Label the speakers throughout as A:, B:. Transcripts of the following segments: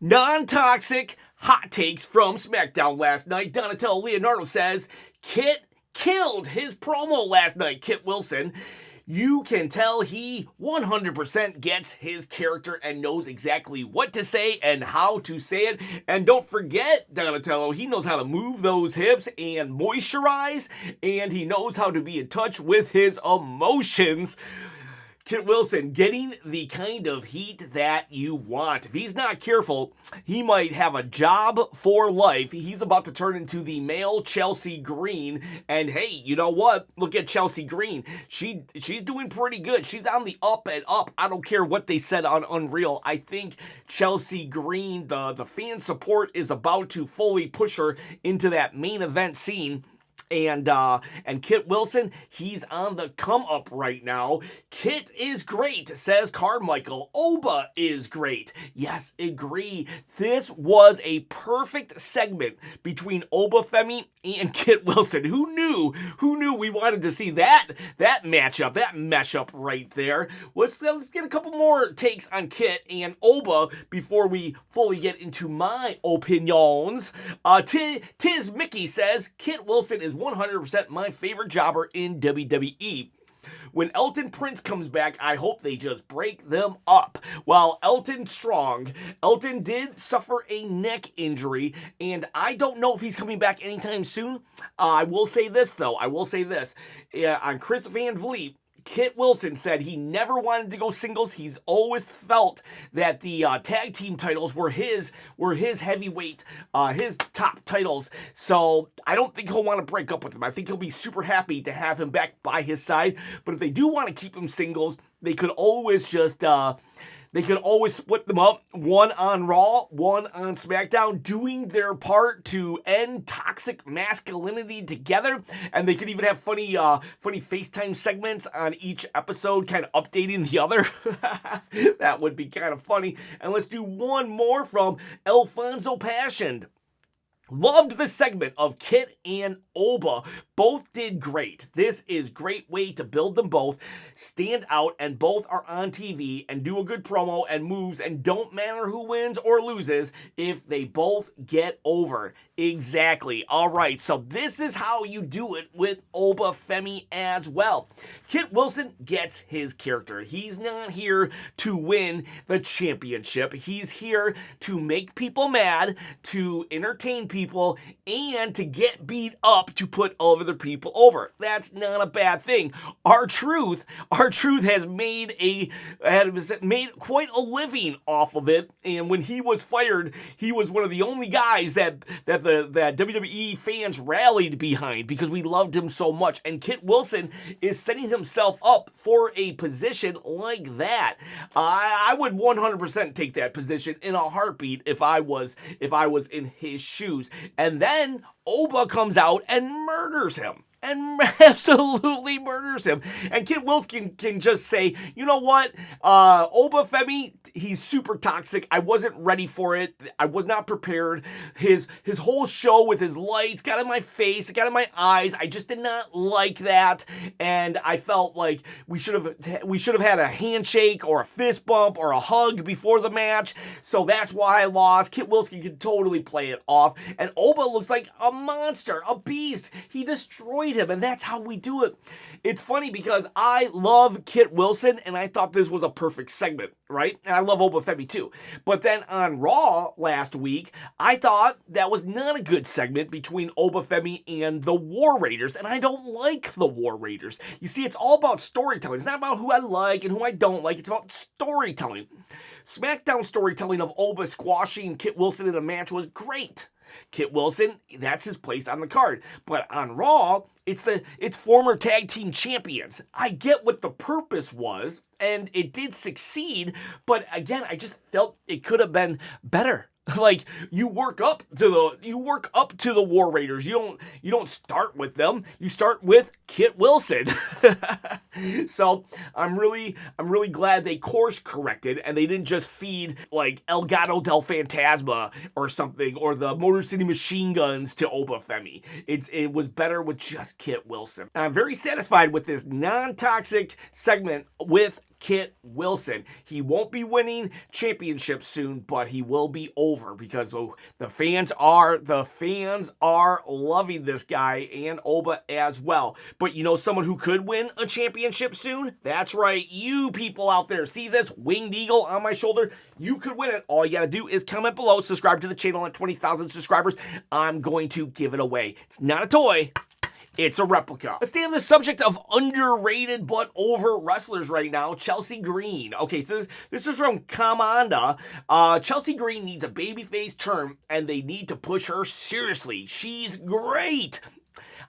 A: Non-toxic hot takes from SmackDown last night. Donatello Leonardo says Kit killed his promo last night. Kit Wilson. You can tell he 100% gets his character and knows exactly what to say and how to say it. And don't forget, Donatello, he knows how to move those hips and moisturize, and he knows how to be in touch with his emotions. Kit Wilson getting the kind of heat that you want. If he's not careful, he might have a job for life. He's about to turn into the male Chelsea Green. And hey, you know what? Look at Chelsea Green. She's doing pretty good. She's on the up and up. I don't care what they said on Unreal. I think Chelsea Green, the fan support is about to fully push her into that main event scene. And Kit Wilson, he's on the come up right now. Kit is great, says Carmichael. Oba is great. Yes, agree. This was a perfect segment between Oba Femi and Kit Wilson. Who knew? Who knew we wanted to see that matchup, that mesh-up right there? Let's get a couple more takes on Kit and Oba before we fully get into my opinions. Tiz Mickey says Kit Wilson is 100% my favorite jobber in WWE. When Elton Prince comes back, I hope they just break them up. Well, Elton did suffer a neck injury, and I don't know if he's coming back anytime soon. I will say this, though. On Chris Van Vliet, Kit Wilson said he never wanted to go singles. He's always felt that the tag team titles were his heavyweight, his top titles. So I don't think he'll want to break up with him. I think he'll be super happy to have him back by his side. But if they do want to keep him singles, they could always just split them up, one on Raw, one on SmackDown, doing their part to end toxic masculinity together. And they could even have funny FaceTime segments on each episode, kind of updating the other. That would be kind of funny. And let's do one more from Alfonso Passion. Loved the segment of Kit and Oba. Both did great. This is a great way to build them both, stand out, and both are on TV and do a good promo and moves, and don't matter who wins or loses if they both get over. Exactly. All right, so this is how you do it with Oba Femi as well. Kit Wilson gets his character. He's not here to win the championship. He's here to make people mad, to entertain people, and to get beat up to put other people over. That's not a bad thing. R-Truth has made quite a living off of it, and when he was fired, he was one of the only guys that WWE fans rallied behind because we loved him so much. And Kit Wilson is setting himself up for a position like that. I would 100% take that position in a heartbeat if I was in his shoes. And then Oba comes out and murders him. And absolutely murders him. And Kit Wilson can just say, you know what, Oba Femi, he's super toxic. I wasn't ready for it. I was not prepared. His whole show with his lights got in my face, it got in my eyes. I just did not like that. And I felt like we should have had a handshake or a fist bump or a hug before the match. So that's why I lost. Kit Wilson can totally play it off. And Oba looks like a monster, a beast. He destroyed him, and that's how we do it. It's funny because I love Kit Wilson, and I thought this was a perfect segment, right? And I love Oba Femi too. But then on Raw last week, I thought that was not a good segment between Oba Femi and the War Raiders, and I don't like the War Raiders. You see, it's all about storytelling. It's not about who I like and who I don't like. It's about storytelling. SmackDown storytelling of Oba squashing Kit Wilson in a match was great. Kit Wilson, that's his place on the card. But on Raw, it's former tag team champions. I get what the purpose was, and it did succeed, but again, I just felt it could have been better. Like, you work up to the War Raiders. You don't start with them. You start with Kit Wilson. So I'm really glad they course corrected and they didn't just feed like El Gato del Fantasma or something, or the Motor City Machine Guns to Oba Femi. It was better with just Kit Wilson. And I'm very satisfied with this non-toxic segment with Kit Wilson. He won't be winning championships soon, but he will be over because the fans are loving this guy and Oba as well. But you know someone who could win a championship soon? That's right, you people out there. See this winged eagle on my shoulder? You could win it. All you gotta do is comment below, subscribe to the channel at 20,000 subscribers. I'm going to give it away. It's not a toy. It's a replica. Let's stay on the subject of underrated but over wrestlers right now. Chelsea Green. Okay, so this is from Kamanda. Chelsea Green needs a babyface turn, and they need to push her seriously. She's great.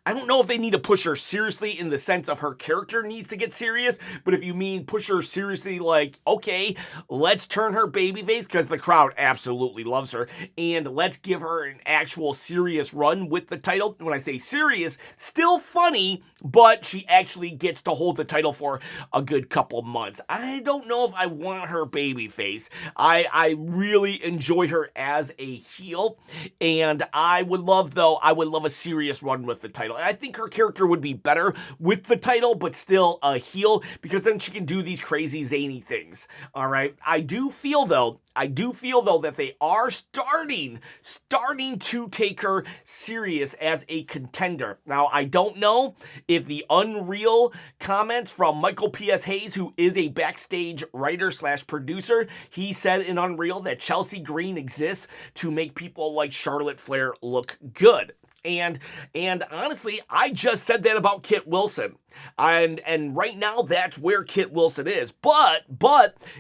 A: I don't know if they need to push her seriously in the sense of her character needs to get serious, but if you mean push her seriously like, okay, let's turn her babyface because the crowd absolutely loves her, and let's give her an actual serious run with the title. When I say serious, still funny, but she actually gets to hold the title for a good couple months. I don't know if I want her babyface. I really enjoy her as a heel, and I would love a serious run with the title. And I think her character would be better with the title, but still a heel, because then she can do these crazy zany things. All right. I do feel though that they are starting to take her serious as a contender. Now, I don't know if the Unreal comments from Michael P.S. Hayes, who is a backstage writer / producer, he said in Unreal that Chelsea Green exists to make people like Charlotte Flair look good. And honestly, I just said that about Kit Wilson. And right now, that's where Kit Wilson is. But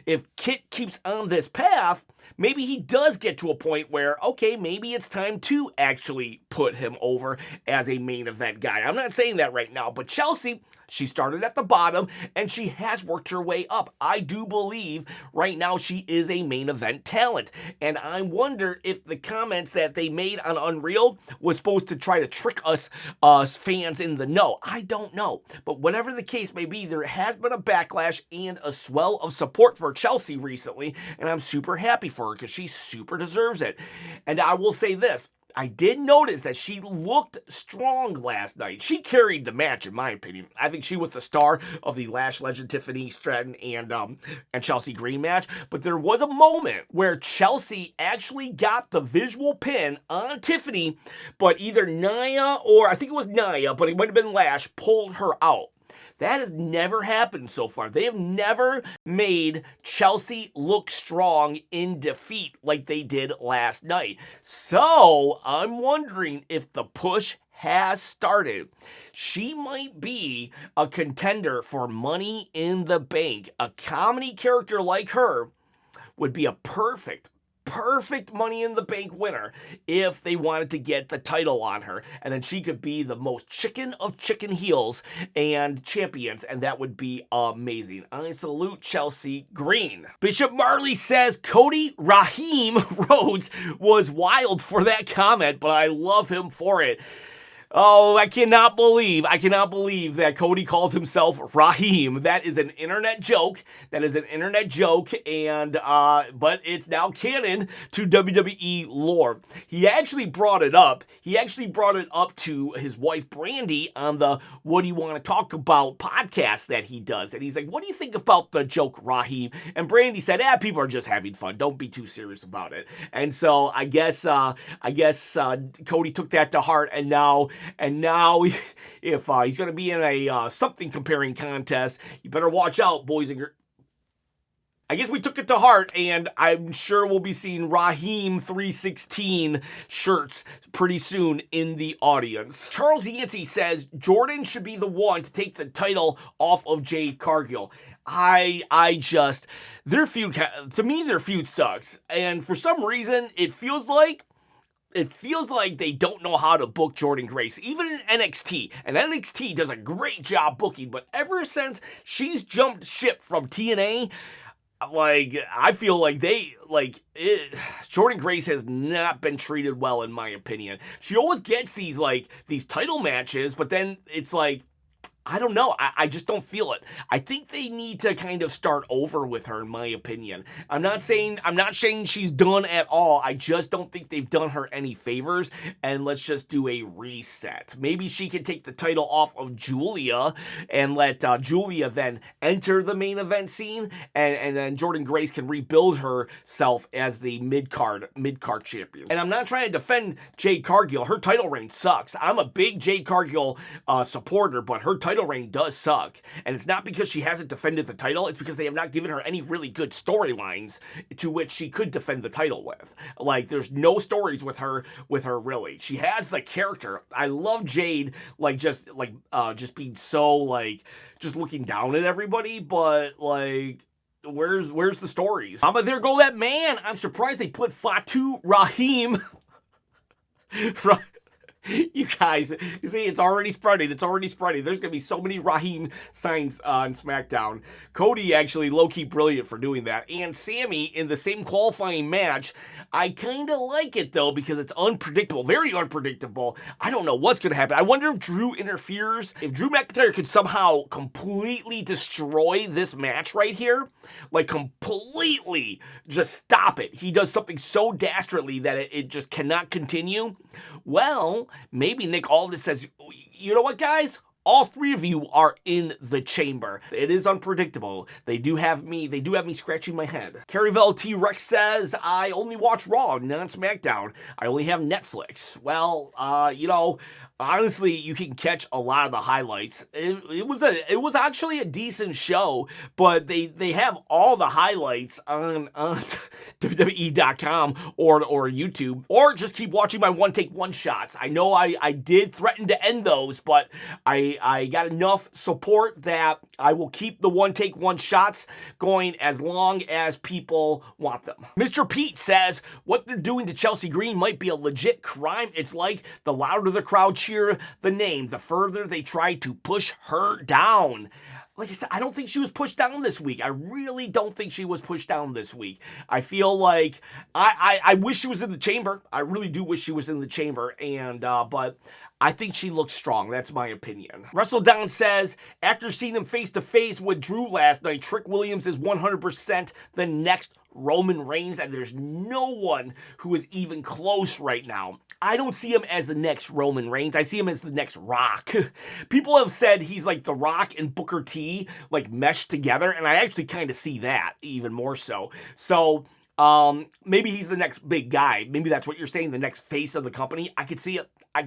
A: if Kit keeps on this path, maybe he does get to a point where, okay, maybe it's time to actually put him over as a main event guy. I'm not saying that right now, but Chelsea, she started at the bottom and she has worked her way up. I do believe right now she is a main event talent. And I wonder if the comments that they made on Unreal was supposed to try to trick us fans in the know. I don't know. But whatever the case may be, there has been a backlash and a swell of support for Chelsea recently, and I'm super happy for her because she super deserves it. And I will say this. I did notice that she looked strong last night. She carried the match, in my opinion. I think she was the star of the Lash Legend Tiffany Stratton and Chelsea Green match. But there was a moment where Chelsea actually got the visual pin on Tiffany, but either Nia or I think it was Nia, but it might have been Lash, pulled her out. That has never happened so far. They have never made Chelsea look strong in defeat like they did last night. So I'm wondering if the push has started. She might be a contender for Money in the Bank. A comedy character like her would be a perfect Money in the Bank winner if they wanted to get the title on her, and then she could be the most chicken of chicken heels and champions, and that would be amazing. I salute Chelsea Green. Bishop Marley says Cody Raheem Rhodes was wild for that comment, but I love him for it. Oh, I cannot believe that Cody called himself Raheem. That is an internet joke. And but it's now canon to WWE lore. He actually brought it up. To his wife Brandy on the What Do You Want to Talk About podcast that he does. And he's like, what do you think about the joke, Raheem? And Brandy said, people are just having fun. Don't be too serious about it. And so I guess Cody took that to heart, and now if he's going to be in a something comparing contest, you better watch out, boys and girls. I guess we took it to heart, and I'm sure we'll be seeing Raheem 316 shirts pretty soon in the audience. Charles Yancey says Jordan should be the one to take the title off of Jade Cargill. Their feud sucks, and for some reason it feels like they don't know how to book Jordynne Grace, even in NXT. And NXT does a great job booking, but ever since she's jumped ship from TNA, I feel like Jordynne Grace has not been treated well, in my opinion. She always gets these title matches, but then it's like, I don't know. I just don't feel it. I think they need to kind of start over with her, in my opinion. I'm not saying she's done at all. I just don't think they've done her any favors. And let's just do a reset. Maybe she can take the title off of Julia and let Julia then enter the main event scene, and then Jordynne Grace can rebuild herself as the mid-card champion. And I'm not trying to defend Jade Cargill. Her title reign sucks. I'm a big Jade Cargill supporter, but her title reign does suck. And it's not because she hasn't defended the title, it's because they have not given her any really good storylines to which she could defend the title with. Like, there's no stories with her really. She has the character. I love Jade, just being so, just looking down at everybody, but, where's the stories? There go that man. I'm surprised they put Fatu Rahim you guys, you see, it's already spreading. There's going to be so many Raheem signs on SmackDown. Cody actually low-key brilliant for doing that. And Sammy in the same qualifying match. I kind of like it, though, because it's unpredictable. Very unpredictable. I don't know what's going to happen. I wonder if Drew interferes. If Drew McIntyre could somehow completely destroy this match right here, completely just stop it. He does something so dastardly that it just cannot continue. Well, maybe Nick Aldis says, you know what, guys? All three of you are in the chamber. It is unpredictable. They do have me scratching my head. Carryville T-Rex says, I only watch Raw, not SmackDown. I only have Netflix. Well, honestly, you can catch a lot of the highlights. It was actually a decent show, but they have all the highlights on WWE.com or YouTube, or just keep watching my one-take one-shots. I know I did threaten to end those, but I got enough support that I will keep the one-take one-shots going as long as people want them. Mr. Pete says, what they're doing to Chelsea Green might be a legit crime. It's like the louder the crowd cheer the name, the further they try to push her down. Like I said, I don't think she was pushed down this week. I really don't think she was pushed down this week. I feel like I wish she was in the chamber. I really do wish she was in the chamber, but I think she looks strong. That's my opinion. WrestleDown says, after seeing him face-to-face with Drew last night, Trick Williams is 100% the next Roman Reigns, and there's no one who is even close right now. I don't see him as the next Roman Reigns. I see him as the next Rock. People have said he's like The Rock and Booker T, meshed together, and I actually kind of see that even more so. So, maybe he's the next big guy. Maybe that's what you're saying, the next face of the company. I could see it. I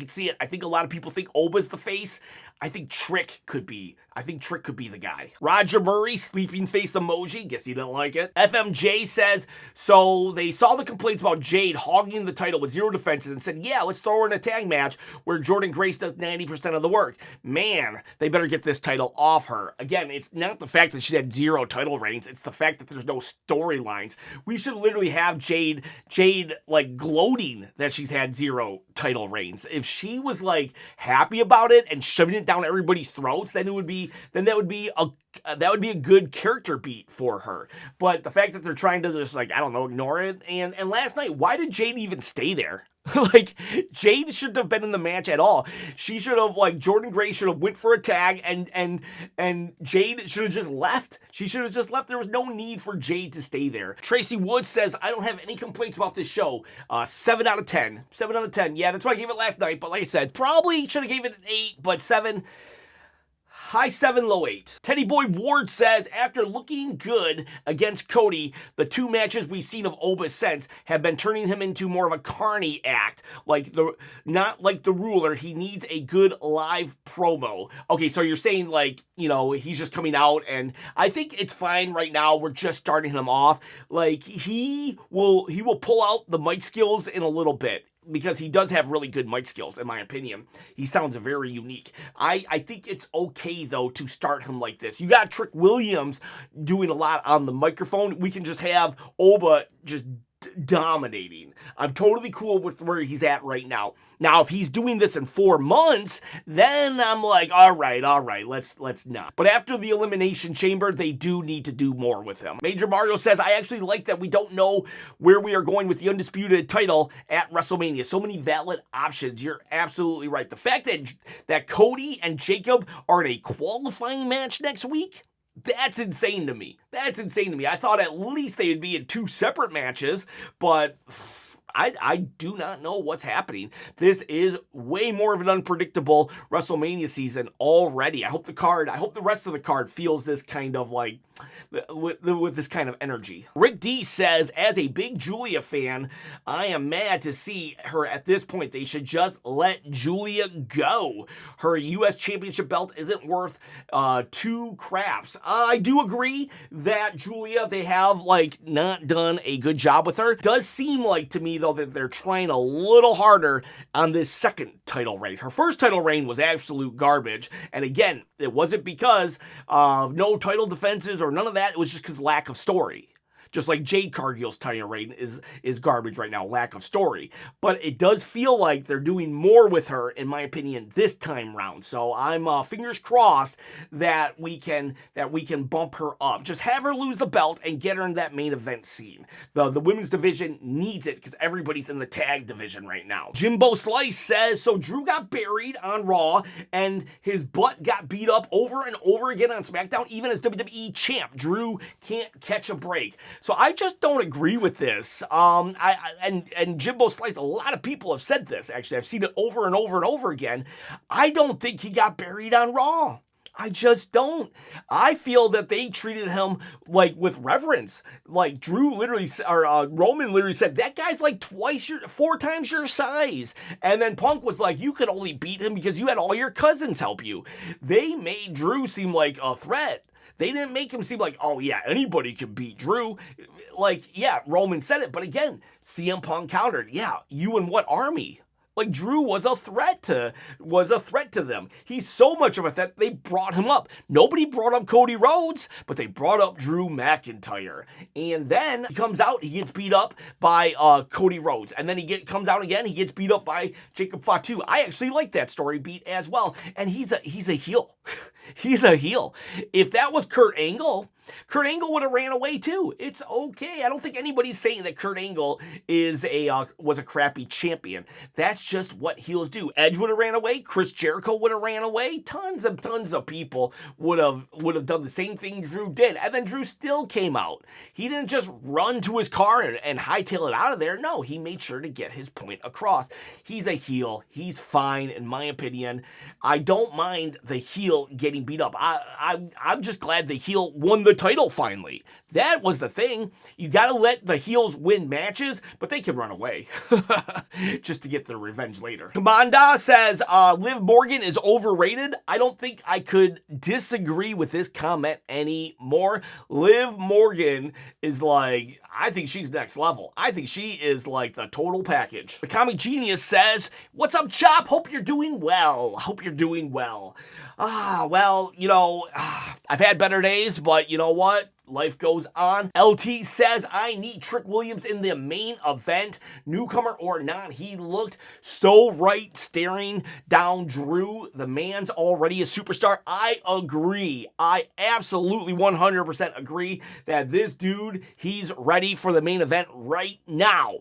A: think a lot of people think Oba's the face. I think Trick could be the guy. Roger Murray, sleeping face emoji. Guess he didn't like it. FMJ says, so they saw the complaints about Jade hogging the title with 0 defenses and said, yeah, let's throw her in a tag match where Jordynne Grace does 90% of the work. Man, they better get this title off her. Again, it's not the fact that she's had 0 title reigns. It's the fact that there's no storylines. We should literally have Jade gloating that she's had 0 title reigns. If she was happy about it and shoving it down everybody's throats, then that would be a good character beat for her. But the fact that they're trying to just ignore it. And last night, why did Jade even stay there? Jade shouldn't have been in the match at all. She should have, Jordynne Grace should have went for a tag, and Jade should have just left. She should have just left. There was no need for Jade to stay there. Tracy Woods says, I don't have any complaints about this show. 7 out of 10. 7 out of 10. Yeah, that's what I gave it last night, but like I said, probably should have gave it an 8, but 7... High 7, low 8. Teddy Boy Ward says, after looking good against Cody, the 2 matches we've seen of Oba since have been turning him into more of a carny act. Not like the ruler. He needs a good live promo. Okay, so you're saying he's just coming out, and I think it's fine right now. We're just starting him off. He will pull out the mic skills in a little bit, because he does have really good mic skills, in my opinion. He sounds very unique. I think it's okay, though, to start him like this. You got Trick Williams doing a lot on the microphone. We can just have Oba just dominating. I'm totally cool with where he's at right now. Now, if he's doing this in 4 months, then I'm like, all right, let's not. But after the Elimination Chamber, they do need to do more with him. Major Mario says, I actually like that we don't know where we are going with the undisputed title at WrestleMania. So many valid options. You're absolutely right. The fact that Cody and Jacob are in a qualifying match next week, that's insane to me. I thought at least they would be in 2 separate matches, but I do not know what's happening. This is way more of an unpredictable WrestleMania season already. I hope the rest of the card feels this kind of like, with this kind of energy. Rick D says, as a big Julia fan, I am mad to see her at this point. They should just let Julia go. Her U.S. Championship belt isn't worth 2 craps. I do agree that Julia, they have like not done a good job with her. It does seem like to me though that they're trying a little harder on this second title reign. Her first title reign was absolute garbage, and again, it wasn't because of no title defenses or none of that. It was just because lack of story. Just like Jade Cargill's title reign is garbage right now, lack of story. But it does feel like they're doing more with her, in my opinion, this time round. So I'm fingers crossed that we can bump her up. Just have her lose the belt and get her in that main event scene. The women's division needs it because everybody's in the tag division right now. Jimbo Slice says, so Drew got buried on Raw and his butt got beat up over and over again on SmackDown, even as WWE champ. Drew can't catch a break. So I just don't agree with this. And Jimbo Slice, a lot of people have said this, actually. I've seen it over and over and over again. I don't think he got buried on Raw. I just don't. I feel that they treated him like with reverence. Like Drew literally, or Roman literally said, that guy's like 4 times your size. And then Punk was like, you could only beat him because you had all your cousins help you. They made Drew seem like a threat. They didn't make him seem like, oh yeah, anybody can beat Drew. Like, yeah, Roman said it, but again, CM Punk countered, yeah, you and what army? Like Drew was a threat to them. He's so much of a threat, they brought him up. Nobody brought up Cody Rhodes, but they brought up Drew McIntyre. And then he comes out, he gets beat up by Cody Rhodes. And then comes out again, he gets beat up by Jacob Fatu. I actually like that story beat as well. And he's a heel. He's a heel. If that was Kurt Angle would have ran away too. It's okay. I don't think anybody's saying that Kurt Angle was a crappy champion. That's just what heels do. Edge would have ran away. Chris Jericho would have ran away. Tons of people would have done the same thing Drew did. And then Drew still came out. He didn't just run to his car and hightail it out of there. No, he made sure to get his point across. He's a heel. He's fine, in my opinion. I don't mind the heel getting beat up. I'm just glad the heel won the title finally. That was the thing. You got to let the heels win matches, but they can run away just to get their revenge later. Kamanda says, Liv Morgan is overrated. I don't think I could disagree with this comment anymore. Liv Morgan is like, I think she's next level. I think she is like the total package. The Comic Genius says, what's up, Chop? Hope you're doing well. Well, I've had better days, but you know what? Life goes on. LT says, I need Trick Williams in the main event. Newcomer or not, he looked so right staring down Drew. The man's already a superstar. I agree. I absolutely 100% agree that this dude, he's ready for the main event right now.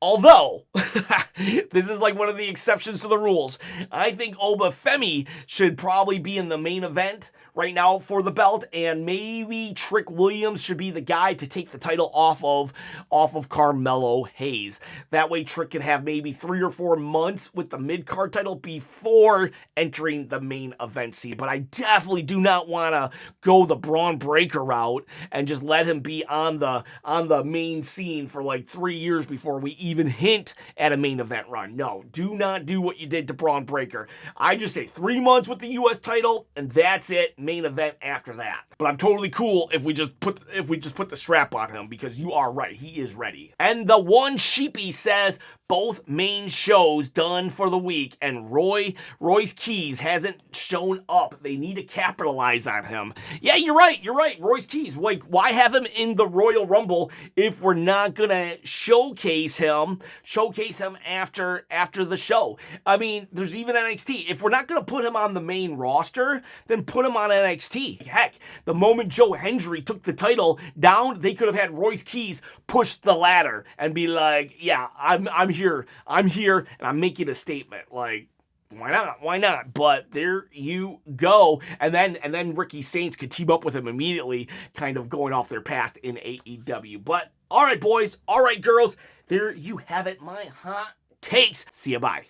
A: Although, this is like one of the exceptions to the rules. I think Oba Femi should probably be in the main event right now for the belt, and maybe Trick Williams should be the guy to take the title off of Carmelo Hayes. That way Trick can have maybe 3 or 4 months with the mid-card title before entering the main event scene. But I definitely do not want to go the Braun Breaker route and just let him be on the main scene for like 3 years before we even hint at a main event run. No, do not do what you did to Braun Breaker. I just say 3 months with the U.S. title, and that's it. Main event after that. But I'm totally cool if we just put the strap on him, because you are right. He is ready. And the one sheepy says, both main shows done for the week, and Royce Keys hasn't shown up. They need to capitalize on him. Yeah, you're right. Royce Keys, like, why have him in the Royal Rumble if we're not gonna showcase him after the show? I mean, there's even NXT. If we're not gonna put him on the main roster, then put him on NXT. Heck, the moment Joe Hendry took the title down, they could have had Royce Keys push the ladder and be like, yeah, I'm here, and I'm making a statement. Like, why not? But there you go. And then Ricky Saints could team up with him immediately, kind of going off their past in AEW. But all right, boys, all right, girls, there you have it, my hot takes. See ya, bye.